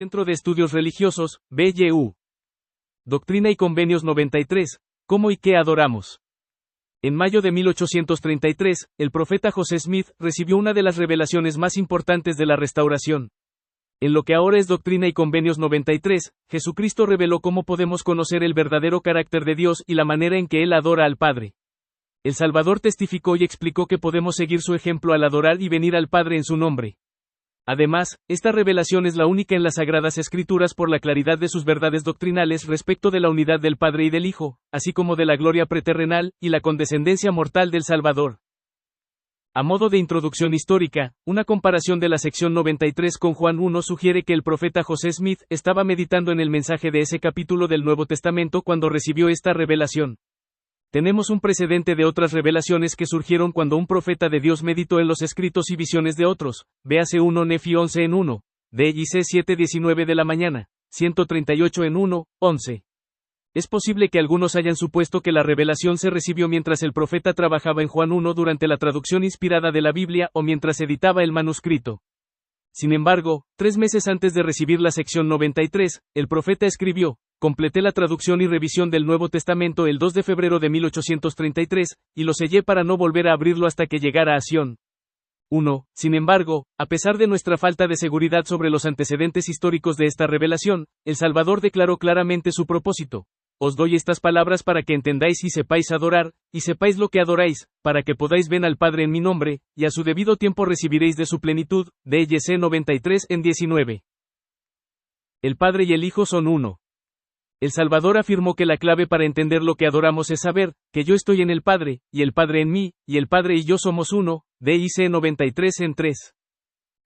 Centro de Estudios Religiosos, BYU. Doctrina y Convenios 93. ¿Cómo y qué adoramos? En mayo de 1833, el profeta José Smith recibió una de las revelaciones más importantes de la Restauración. En lo que ahora es Doctrina y Convenios 93, Jesucristo reveló cómo podemos conocer el verdadero carácter de Dios y la manera en que Él adora al Padre. El Salvador testificó y explicó que podemos seguir su ejemplo al adorar y venir al Padre en su nombre. Además, esta revelación es la única en las Sagradas Escrituras por la claridad de sus verdades doctrinales respecto de la unidad del Padre y del Hijo, así como de la gloria preterrenal y la condescendencia mortal del Salvador. A modo de introducción histórica, una comparación de la sección 93 con Juan 1 sugiere que el profeta José Smith estaba meditando en el mensaje de ese capítulo del Nuevo Testamento cuando recibió esta revelación. Tenemos un precedente de otras revelaciones que surgieron cuando un profeta de Dios meditó en los escritos y visiones de otros. Véase 1 Nefi 11 en 1, DIC 7:19 de la mañana, 138 en 1, 11. Es posible que algunos hayan supuesto que la revelación se recibió mientras el profeta trabajaba en Juan 1 durante la traducción inspirada de la Biblia o mientras editaba el manuscrito. Sin embargo, 3 meses antes de recibir la sección 93, el profeta escribió: completé la traducción y revisión del Nuevo Testamento el 2 de febrero de 1833, y lo sellé para no volver a abrirlo hasta que llegara a Sion. 1. Sin embargo, a pesar de nuestra falta de seguridad sobre los antecedentes históricos de esta revelación, el Salvador declaró claramente su propósito. Os doy estas palabras para que entendáis y sepáis adorar, y sepáis lo que adoráis, para que podáis ver al Padre en mi nombre, y a su debido tiempo recibiréis de su plenitud. DYC 93 en 19. El Padre y el Hijo son uno. El Salvador afirmó que la clave para entender lo que adoramos es saber que yo estoy en el Padre, y el Padre en mí, y el Padre y yo somos uno. DIC 93 en 3.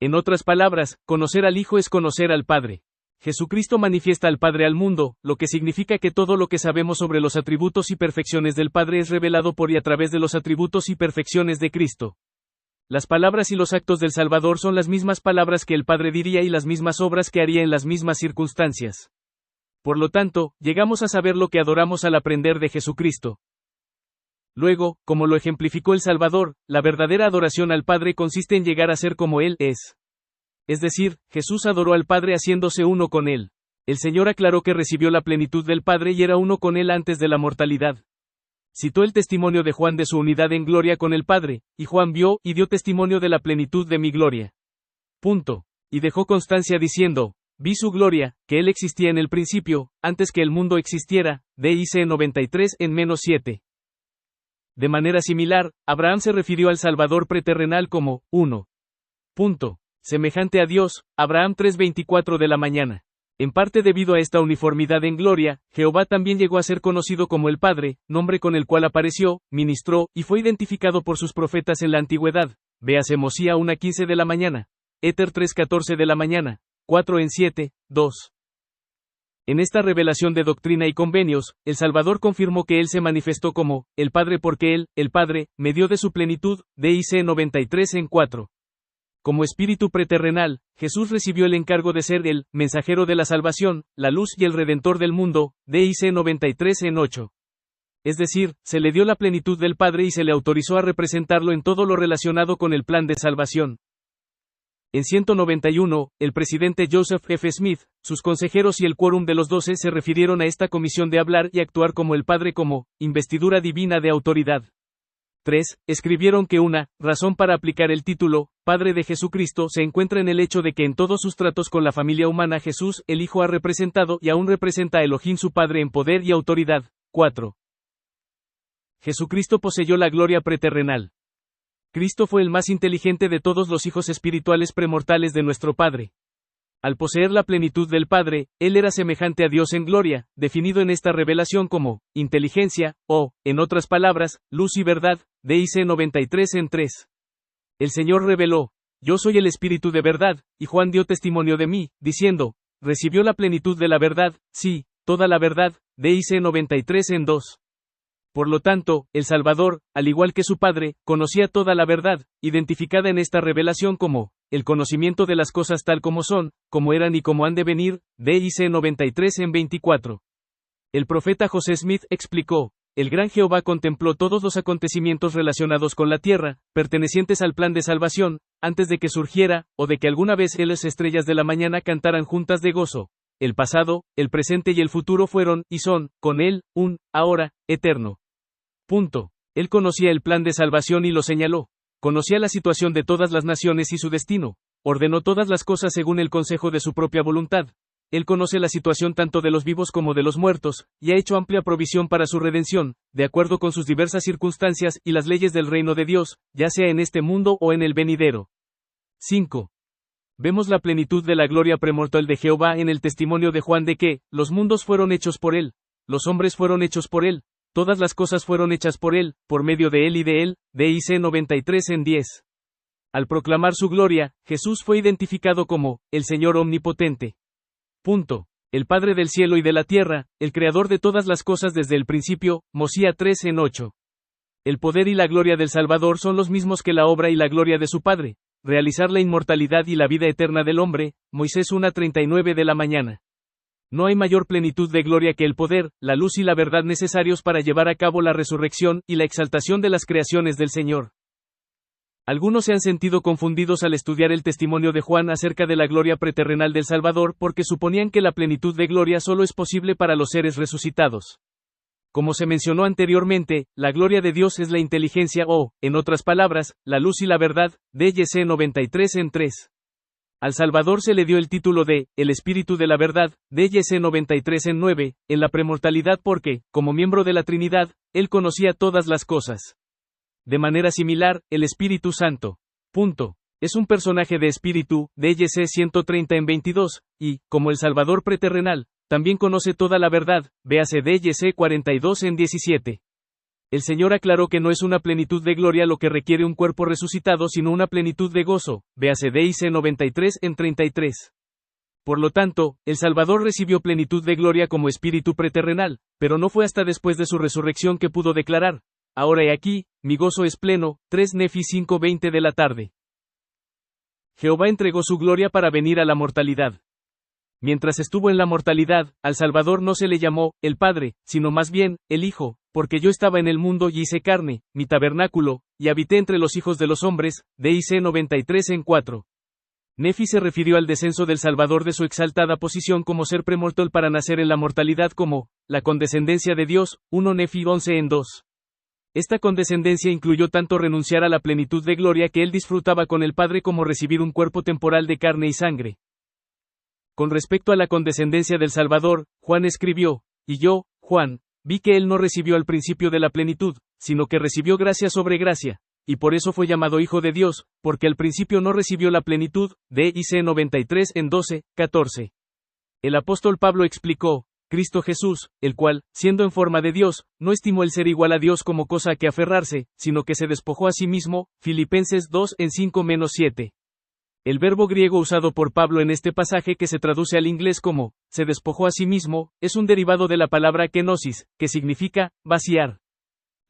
En otras palabras, conocer al Hijo es conocer al Padre. Jesucristo manifiesta al Padre al mundo, lo que significa que todo lo que sabemos sobre los atributos y perfecciones del Padre es revelado por y a través de los atributos y perfecciones de Cristo. Las palabras y los actos del Salvador son las mismas palabras que el Padre diría y las mismas obras que haría en las mismas circunstancias. Por lo tanto, llegamos a saber lo que adoramos al aprender de Jesucristo. Luego, como lo ejemplificó el Salvador, la verdadera adoración al Padre consiste en llegar a ser como Él es. Es decir, Jesús adoró al Padre haciéndose uno con Él. El Señor aclaró que recibió la plenitud del Padre y era uno con Él antes de la mortalidad. Citó el testimonio de Juan de su unidad en gloria con el Padre, y Juan vio y dio testimonio de la plenitud de mi gloria. Punto. Y dejó constancia diciendo: vi su gloria, que Él existía en el principio, antes que el mundo existiera. DIC 93 en -7. De manera similar, Abraham se refirió al Salvador preterrenal como uno. Punto. Semejante a Dios, Abraham 3:24 de la mañana. En parte debido a esta uniformidad en gloria, Jehová también llegó a ser conocido como el Padre, nombre con el cual apareció, ministró, y fue identificado por sus profetas en la antigüedad. Véase Mosía 1:15 de la mañana. Éter 3:14 de la mañana. 4 en 7, 2. En esta revelación de Doctrina y Convenios, el Salvador confirmó que Él se manifestó como el Padre porque Él, el Padre, me dio de su plenitud. DIC 93 en 4. Como Espíritu preterrenal, Jesús recibió el encargo de ser el mensajero de la salvación, la luz y el redentor del mundo. DIC 93 en 8. Es decir, se le dio la plenitud del Padre y se le autorizó a representarlo en todo lo relacionado con el plan de salvación. En 191, el presidente Joseph F. Smith, sus consejeros y el quórum de los 12 se refirieron a esta comisión de hablar y actuar como el Padre como investidura divina de autoridad. 3. Escribieron que una razón para aplicar el título Padre de Jesucristo se encuentra en el hecho de que en todos sus tratos con la familia humana Jesús, el Hijo, ha representado y aún representa a Elohim su Padre en poder y autoridad. 4. Jesucristo poseyó la gloria preterrenal. Cristo fue el más inteligente de todos los hijos espirituales premortales de nuestro Padre. Al poseer la plenitud del Padre, Él era semejante a Dios en gloria, definido en esta revelación como inteligencia, o, en otras palabras, luz y verdad. DIC 93 en 3. El Señor reveló: yo soy el Espíritu de verdad, y Juan dio testimonio de mí, diciendo: recibió la plenitud de la verdad, sí, toda la verdad. DIC 93 en 2. Por lo tanto, el Salvador, al igual que su Padre, conocía toda la verdad, identificada en esta revelación como el conocimiento de las cosas tal como son, como eran y como han de venir. DIC 93 en 24. El profeta José Smith explicó: el gran Jehová contempló todos los acontecimientos relacionados con la tierra, pertenecientes al plan de salvación, antes de que surgiera, o de que alguna vez las estrellas de la mañana cantaran juntas de gozo. El pasado, el presente y el futuro fueron, y son, con él, ahora, eterno. Punto. Él conocía el plan de salvación y lo señaló. Conocía la situación de todas las naciones y su destino. Ordenó todas las cosas según el consejo de su propia voluntad. Él conoce la situación tanto de los vivos como de los muertos, y ha hecho amplia provisión para su redención, de acuerdo con sus diversas circunstancias y las leyes del reino de Dios, ya sea en este mundo o en el venidero. 5. Vemos la plenitud de la gloria premortal de Jehová en el testimonio de Juan de que, los mundos fueron hechos por él, los hombres fueron hechos por él, todas las cosas fueron hechas por él, por medio de él y de él, DIC 93 en 10. Al proclamar su gloria, Jesús fue identificado como, el Señor omnipotente. Punto. El Padre del cielo y de la tierra, el Creador de todas las cosas desde el principio, Mosía 3 en 8. El poder y la gloria del Salvador son los mismos que la obra y la gloria de su Padre, realizar la inmortalidad y la vida eterna del hombre, Moisés 1:39 de la mañana. No hay mayor plenitud de gloria que el poder, la luz y la verdad necesarios para llevar a cabo la resurrección y la exaltación de las creaciones del Señor. Algunos se han sentido confundidos al estudiar el testimonio de Juan acerca de la gloria preterrenal del Salvador porque suponían que la plenitud de gloria solo es posible para los seres resucitados. Como se mencionó anteriormente, la gloria de Dios es la inteligencia o, en otras palabras, la luz y la verdad, DYC 93 en 3. Al Salvador se le dio el título de, el Espíritu de la Verdad, DYC 93 en 9, en la premortalidad porque, como miembro de la Trinidad, él conocía todas las cosas. De manera similar, el Espíritu Santo. Punto. Es un personaje de espíritu, DYC 130 en 22, y, como el Salvador preterrenal, también conoce toda la verdad, véase DYC 42 en 17. El Señor aclaró que no es una plenitud de gloria lo que requiere un cuerpo resucitado sino una plenitud de gozo, véase DIC 93 en 33. Por lo tanto, el Salvador recibió plenitud de gloria como espíritu preterrenal, pero no fue hasta después de su resurrección que pudo declarar, ahora he aquí, mi gozo es pleno, 3 Nefi 5:20 de la tarde. Jehová entregó su gloria para venir a la mortalidad. Mientras estuvo en la mortalidad, al Salvador no se le llamó, el Padre, sino más bien, el Hijo, porque yo estaba en el mundo y hice carne, mi tabernáculo, y habité entre los hijos de los hombres, DIC 93 en 4. Nefi se refirió al descenso del Salvador de su exaltada posición como ser premortal para nacer en la mortalidad como, la condescendencia de Dios, 1 Nefi 11 en 2. Esta condescendencia incluyó tanto renunciar a la plenitud de gloria que él disfrutaba con el Padre como recibir un cuerpo temporal de carne y sangre. Con respecto a la condescendencia del Salvador, Juan escribió, y yo, Juan, vi que él no recibió al principio de la plenitud, sino que recibió gracia sobre gracia, y por eso fue llamado Hijo de Dios, porque al principio no recibió la plenitud, DIC 93 en 12, 14. El apóstol Pablo explicó, Cristo Jesús, el cual, siendo en forma de Dios, no estimó el ser igual a Dios como cosa a que aferrarse, sino que se despojó a sí mismo, Filipenses 2 en 5-7. El verbo griego usado por Pablo en este pasaje que se traduce al inglés como, se despojó a sí mismo, es un derivado de la palabra kenosis, que significa, vaciar.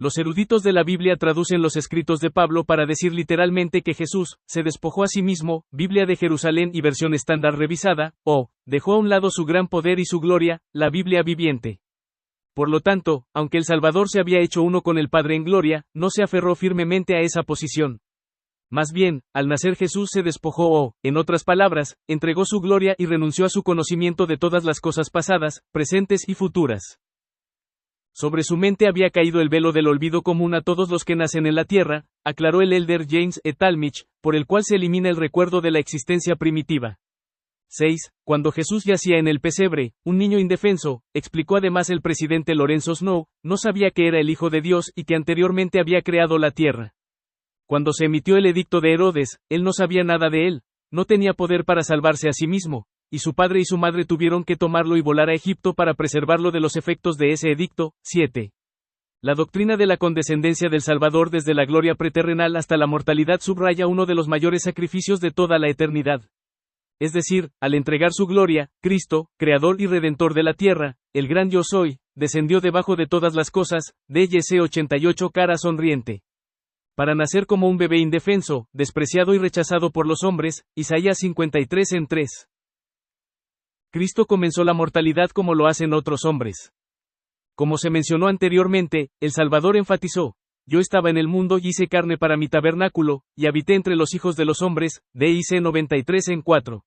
Los eruditos de la Biblia traducen los escritos de Pablo para decir literalmente que Jesús, se despojó a sí mismo, Biblia de Jerusalén y versión estándar revisada, o, dejó a un lado su gran poder y su gloria, la Biblia viviente. Por lo tanto, aunque el Salvador se había hecho uno con el Padre en gloria, no se aferró firmemente a esa posición. Más bien, al nacer Jesús se despojó o, en otras palabras, entregó su gloria y renunció a su conocimiento de todas las cosas pasadas, presentes y futuras. Sobre su mente había caído el velo del olvido común a todos los que nacen en la tierra, aclaró el elder James E. Talmage, por el cual se elimina el recuerdo de la existencia primitiva. 6. Cuando Jesús yacía en el pesebre, un niño indefenso, explicó además el presidente Lorenzo Snow, no sabía que era el Hijo de Dios y que anteriormente había creado la tierra. Cuando se emitió el edicto de Herodes, él no sabía nada de él, no tenía poder para salvarse a sí mismo, y su padre y su madre tuvieron que tomarlo y volar a Egipto para preservarlo de los efectos de ese edicto. 7. La doctrina de la condescendencia del Salvador desde la gloria preterrenal hasta la mortalidad subraya uno de los mayores sacrificios de toda la eternidad. Es decir, al entregar su gloria, Cristo, Creador y Redentor de la tierra, el gran Yo Soy, descendió debajo de todas las cosas, DYC 88 cara sonriente. Para nacer como un bebé indefenso, despreciado y rechazado por los hombres, Isaías 53 en 3. Cristo comenzó la mortalidad como lo hacen otros hombres. Como se mencionó anteriormente, el Salvador enfatizó: yo estaba en el mundo y hice carne para mi tabernáculo, y habité entre los hijos de los hombres, DIC 93 en 4.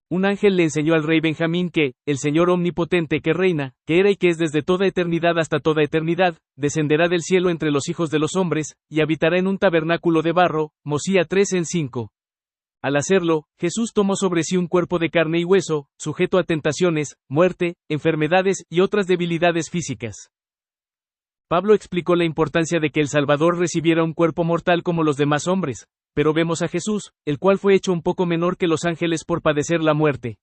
Un ángel le enseñó al rey Benjamín que, el Señor omnipotente que reina, que era y que es desde toda eternidad hasta toda eternidad, descenderá del cielo entre los hijos de los hombres, y habitará en un tabernáculo de barro, Mosía 3 en 5. Al hacerlo, Jesús tomó sobre sí un cuerpo de carne y hueso, sujeto a tentaciones, muerte, enfermedades y otras debilidades físicas. Pablo explicó la importancia de que el Salvador recibiera un cuerpo mortal como los demás hombres, pero vemos a Jesús, el cual fue hecho un poco menor que los ángeles por padecer la muerte.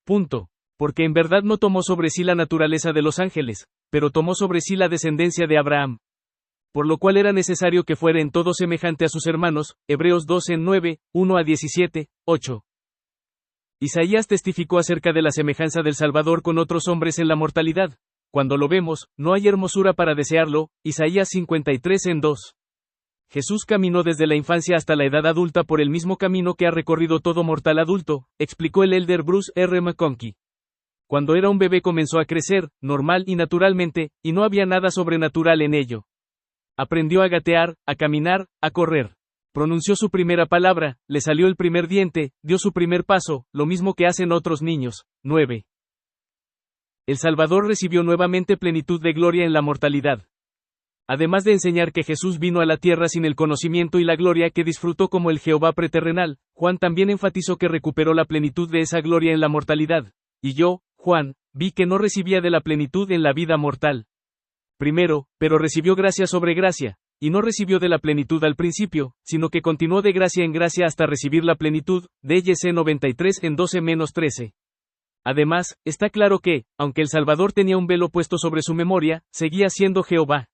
Punto. Porque en verdad no tomó sobre sí la naturaleza de los ángeles, pero tomó sobre sí la descendencia de Abraham. Por lo cual era necesario que fuera en todo semejante a sus hermanos, Hebreos 2 en 9, 1 a 17, 8. Isaías testificó acerca de la semejanza del Salvador con otros hombres en la mortalidad. Cuando lo vemos, no hay hermosura para desearlo, Isaías 53 en 2. Jesús caminó desde la infancia hasta la edad adulta por el mismo camino que ha recorrido todo mortal adulto, explicó el elder Bruce R. McConkie. Cuando era un bebé comenzó a crecer, normal y naturalmente, y no había nada sobrenatural en ello. Aprendió a gatear, a caminar, a correr. Pronunció su primera palabra, le salió el primer diente, dio su primer paso, lo mismo que hacen otros niños. 9. El Salvador recibió nuevamente plenitud de gloria en la mortalidad. Además de enseñar que Jesús vino a la tierra sin el conocimiento y la gloria que disfrutó como el Jehová preterrenal, Juan también enfatizó que recuperó la plenitud de esa gloria en la mortalidad. Y yo, Juan, vi que no recibía de la plenitud en la vida mortal. Primero, pero recibió gracia sobre gracia, y no recibió de la plenitud al principio, sino que continuó de gracia en gracia hasta recibir la plenitud, DYC 93 en 12-13. Además, está claro que, aunque el Salvador tenía un velo puesto sobre su memoria, seguía siendo Jehová.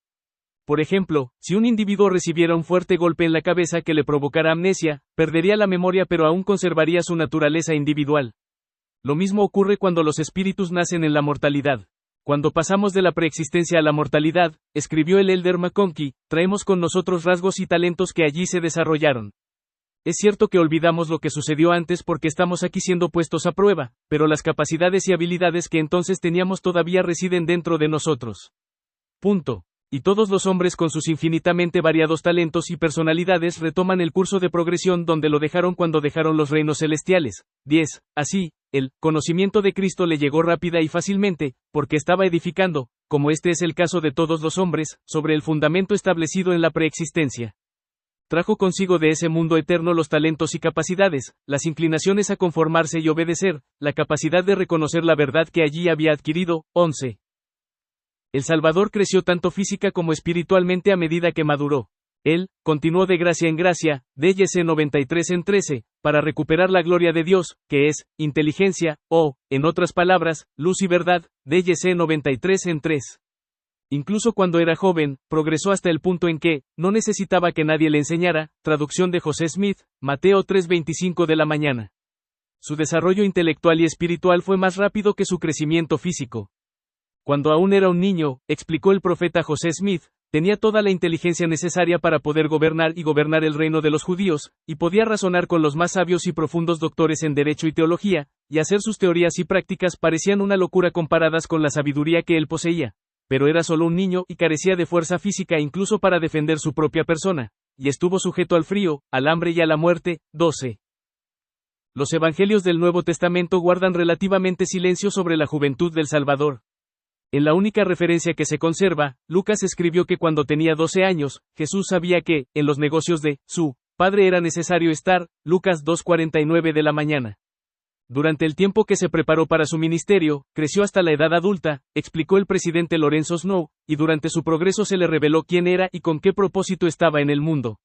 Por ejemplo, si un individuo recibiera un fuerte golpe en la cabeza que le provocara amnesia, perdería la memoria pero aún conservaría su naturaleza individual. Lo mismo ocurre cuando los espíritus nacen en la mortalidad. Cuando pasamos de la preexistencia a la mortalidad, escribió el elder McConkie, traemos con nosotros rasgos y talentos que allí se desarrollaron. Es cierto que olvidamos lo que sucedió antes porque estamos aquí siendo puestos a prueba, pero las capacidades y habilidades que entonces teníamos todavía residen dentro de nosotros. Punto. Y todos los hombres con sus infinitamente variados talentos y personalidades retoman el curso de progresión donde lo dejaron cuando dejaron los reinos celestiales. 10. Así, el conocimiento de Cristo le llegó rápida y fácilmente, porque estaba edificando, como este es el caso de todos los hombres, sobre el fundamento establecido en la preexistencia. Trajo consigo de ese mundo eterno los talentos y capacidades, las inclinaciones a conformarse y obedecer, la capacidad de reconocer la verdad que allí había adquirido. 11. El Salvador creció tanto física como espiritualmente a medida que maduró. Él, continuó de gracia en gracia, DYC 93 en 13, para recuperar la gloria de Dios, que es, inteligencia, o, en otras palabras, luz y verdad, DYC 93 en 3. Incluso cuando era joven, progresó hasta el punto en que, no necesitaba que nadie le enseñara, traducción de José Smith, Mateo 3:25 de la mañana. Su desarrollo intelectual y espiritual fue más rápido que su crecimiento físico. Cuando aún era un niño, explicó el profeta José Smith, tenía toda la inteligencia necesaria para poder gobernar el reino de los judíos, y podía razonar con los más sabios y profundos doctores en derecho y teología, y hacer sus teorías y prácticas parecían una locura comparadas con la sabiduría que él poseía. Pero era solo un niño y carecía de fuerza física incluso para defender su propia persona, y estuvo sujeto al frío, al hambre y a la muerte. 12. Los evangelios del Nuevo Testamento guardan relativamente silencio sobre la juventud del Salvador. En la única referencia que se conserva, Lucas escribió que cuando tenía 12 años, Jesús sabía que, en los negocios de su padre era necesario estar, Lucas 2:49 de la mañana. Durante el tiempo que se preparó para su ministerio, creció hasta la edad adulta, explicó el presidente Lorenzo Snow, y durante su progreso se le reveló quién era y con qué propósito estaba en el mundo.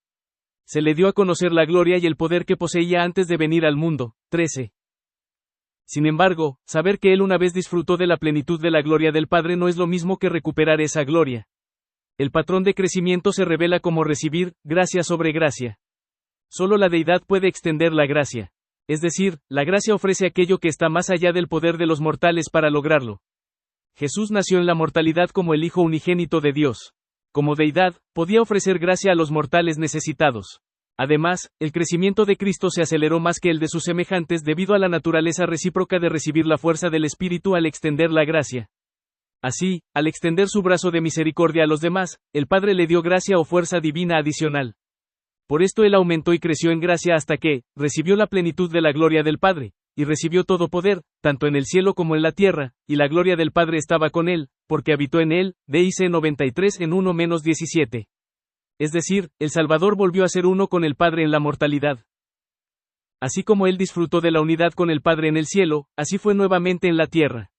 Se le dio a conocer la gloria y el poder que poseía antes de venir al mundo. 13. Sin embargo, saber que él una vez disfrutó de la plenitud de la gloria del Padre no es lo mismo que recuperar esa gloria. El patrón de crecimiento se revela como recibir gracia sobre gracia. Solo la deidad puede extender la gracia. Es decir, la gracia ofrece aquello que está más allá del poder de los mortales para lograrlo. Jesús nació en la mortalidad como el Hijo unigénito de Dios. Como deidad, podía ofrecer gracia a los mortales necesitados. Además, el crecimiento de Cristo se aceleró más que el de sus semejantes debido a la naturaleza recíproca de recibir la fuerza del Espíritu al extender la gracia. Así, al extender su brazo de misericordia a los demás, el Padre le dio gracia o fuerza divina adicional. Por esto él aumentó y creció en gracia hasta que, recibió la plenitud de la gloria del Padre, y recibió todo poder, tanto en el cielo como en la tierra, y la gloria del Padre estaba con él, porque habitó en él, DIC 93 en 1-17. Es decir, el Salvador volvió a ser uno con el Padre en la mortalidad. Así como él disfrutó de la unidad con el Padre en el cielo, así fue nuevamente en la tierra.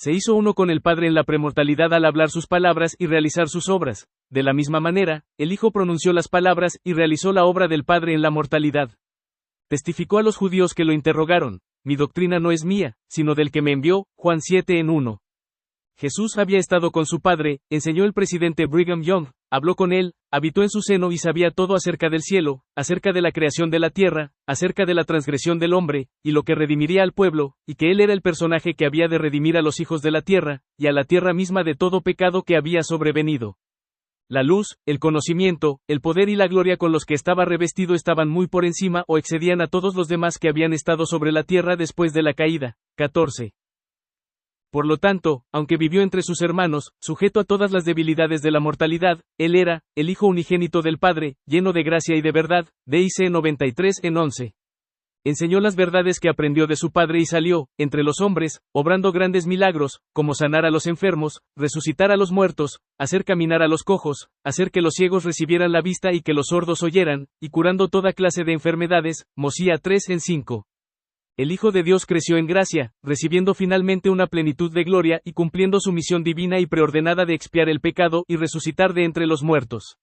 Se hizo uno con el Padre en la premortalidad al hablar sus palabras y realizar sus obras. De la misma manera, el Hijo pronunció las palabras y realizó la obra del Padre en la mortalidad. Testificó a los judíos que lo interrogaron: mi doctrina no es mía, sino del que me envió, Juan 7:1. Jesús había estado con su Padre, enseñó el presidente Brigham Young, habló con él, habitó en su seno y sabía todo acerca del cielo, acerca de la creación de la tierra, acerca de la transgresión del hombre, y lo que redimiría al pueblo, y que él era el personaje que había de redimir a los hijos de la tierra, y a la tierra misma de todo pecado que había sobrevenido. La luz, el conocimiento, el poder y la gloria con los que estaba revestido estaban muy por encima o excedían a todos los demás que habían estado sobre la tierra después de la caída. 14. Por lo tanto, aunque vivió entre sus hermanos, sujeto a todas las debilidades de la mortalidad, él era, el Hijo unigénito del Padre, lleno de gracia y de verdad, DIC 93:11. Enseñó las verdades que aprendió de su Padre y salió, entre los hombres, obrando grandes milagros, como sanar a los enfermos, resucitar a los muertos, hacer caminar a los cojos, hacer que los ciegos recibieran la vista y que los sordos oyeran, y curando toda clase de enfermedades, Mosía 3:5. El Hijo de Dios creció en gracia, recibiendo finalmente una plenitud de gloria y cumpliendo su misión divina y preordenada de expiar el pecado y resucitar de entre los muertos.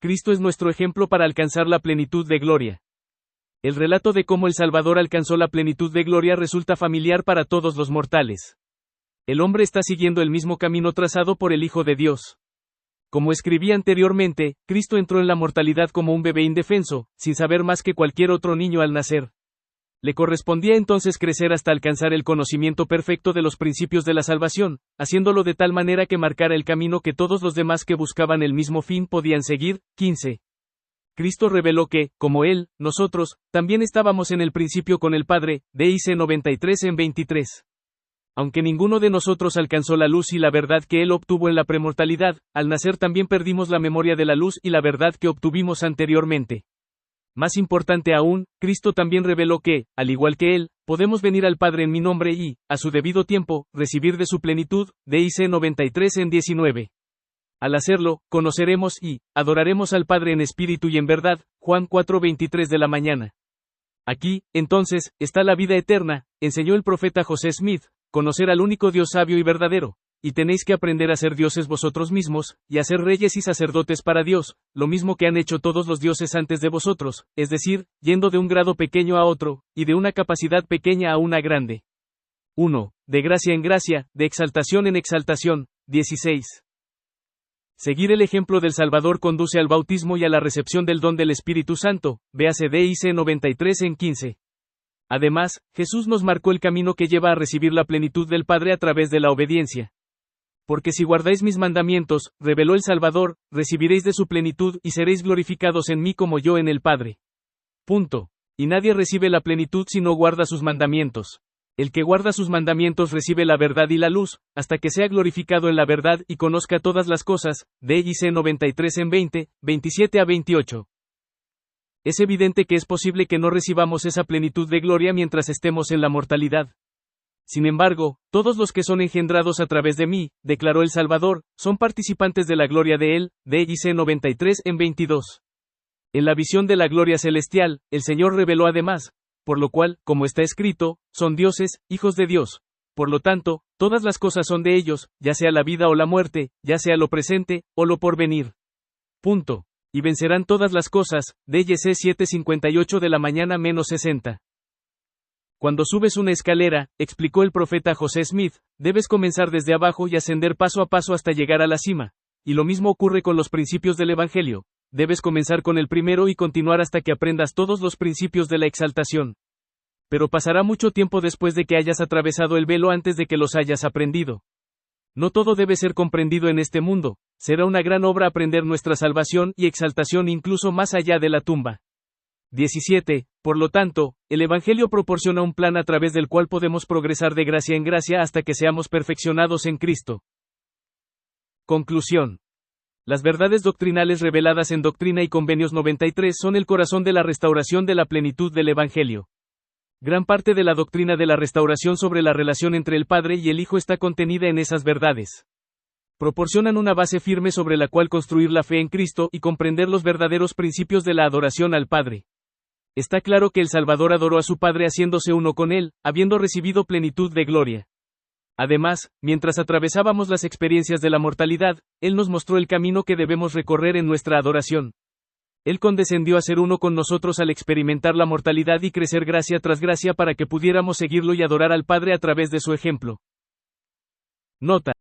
Cristo es nuestro ejemplo para alcanzar la plenitud de gloria. El relato de cómo el Salvador alcanzó la plenitud de gloria resulta familiar para todos los mortales. El hombre está siguiendo el mismo camino trazado por el Hijo de Dios. Como escribí anteriormente, Cristo entró en la mortalidad como un bebé indefenso, sin saber más que cualquier otro niño al nacer. Le correspondía entonces crecer hasta alcanzar el conocimiento perfecto de los principios de la salvación, haciéndolo de tal manera que marcara el camino que todos los demás que buscaban el mismo fin podían seguir. 15. Cristo reveló que, como Él, nosotros, también estábamos en el principio con el Padre, DIC 93:23. Aunque ninguno de nosotros alcanzó la luz y la verdad que Él obtuvo en la premortalidad, al nacer también perdimos la memoria de la luz y la verdad que obtuvimos anteriormente. Más importante aún, Cristo también reveló que, al igual que Él, podemos venir al Padre en mi nombre y, a su debido tiempo, recibir de su plenitud, DIC 93:19. Al hacerlo, conoceremos y adoraremos al Padre en espíritu y en verdad, Juan 4:23 de la mañana. Aquí, entonces, está la vida eterna, enseñó el profeta José Smith, conocer al único Dios sabio y verdadero. Y tenéis que aprender a ser dioses vosotros mismos, y a ser reyes y sacerdotes para Dios, lo mismo que han hecho todos los dioses antes de vosotros, es decir, yendo de un grado pequeño a otro, y de una capacidad pequeña a una grande. 1. De gracia en gracia, de exaltación en exaltación. 16. Seguir el ejemplo del Salvador conduce al bautismo y a la recepción del don del Espíritu Santo, véase DIC 93:15. Además, Jesús nos marcó el camino que lleva a recibir la plenitud del Padre a través de la obediencia. Porque si guardáis mis mandamientos, reveló el Salvador, recibiréis de su plenitud y seréis glorificados en mí como yo en el Padre. Punto. Y nadie recibe la plenitud si no guarda sus mandamientos. El que guarda sus mandamientos recibe la verdad y la luz, hasta que sea glorificado en la verdad y conozca todas las cosas. DIC 93:20, 27-28. Es evidente que es posible que no recibamos esa plenitud de gloria mientras estemos en la mortalidad. Sin embargo, todos los que son engendrados a través de mí, declaró el Salvador, son participantes de la gloria de Él, DIC 93:22. En la visión de la gloria celestial, el Señor reveló además, por lo cual, como está escrito, son dioses, hijos de Dios. Por lo tanto, todas las cosas son de ellos, ya sea la vida o la muerte, ya sea lo presente, o lo porvenir. Punto. Y vencerán todas las cosas, DIC 7:58 de la mañana -60. Cuando subes una escalera, explicó el profeta José Smith, debes comenzar desde abajo y ascender paso a paso hasta llegar a la cima. Y lo mismo ocurre con los principios del Evangelio. Debes comenzar con el primero y continuar hasta que aprendas todos los principios de la exaltación. Pero pasará mucho tiempo después de que hayas atravesado el velo antes de que los hayas aprendido. No todo debe ser comprendido en este mundo. Será una gran obra aprender nuestra salvación y exaltación incluso más allá de la tumba. 17. Por lo tanto, el Evangelio proporciona un plan a través del cual podemos progresar de gracia en gracia hasta que seamos perfeccionados en Cristo. Conclusión. Las verdades doctrinales reveladas en Doctrina y Convenios 93 son el corazón de la restauración de la plenitud del Evangelio. Gran parte de la doctrina de la restauración sobre la relación entre el Padre y el Hijo está contenida en esas verdades. Proporcionan una base firme sobre la cual construir la fe en Cristo y comprender los verdaderos principios de la adoración al Padre. Está claro que el Salvador adoró a su Padre haciéndose uno con Él, habiendo recibido plenitud de gloria. Además, mientras atravesábamos las experiencias de la mortalidad, Él nos mostró el camino que debemos recorrer en nuestra adoración. Él condescendió a ser uno con nosotros al experimentar la mortalidad y crecer gracia tras gracia para que pudiéramos seguirlo y adorar al Padre a través de su ejemplo. Nota.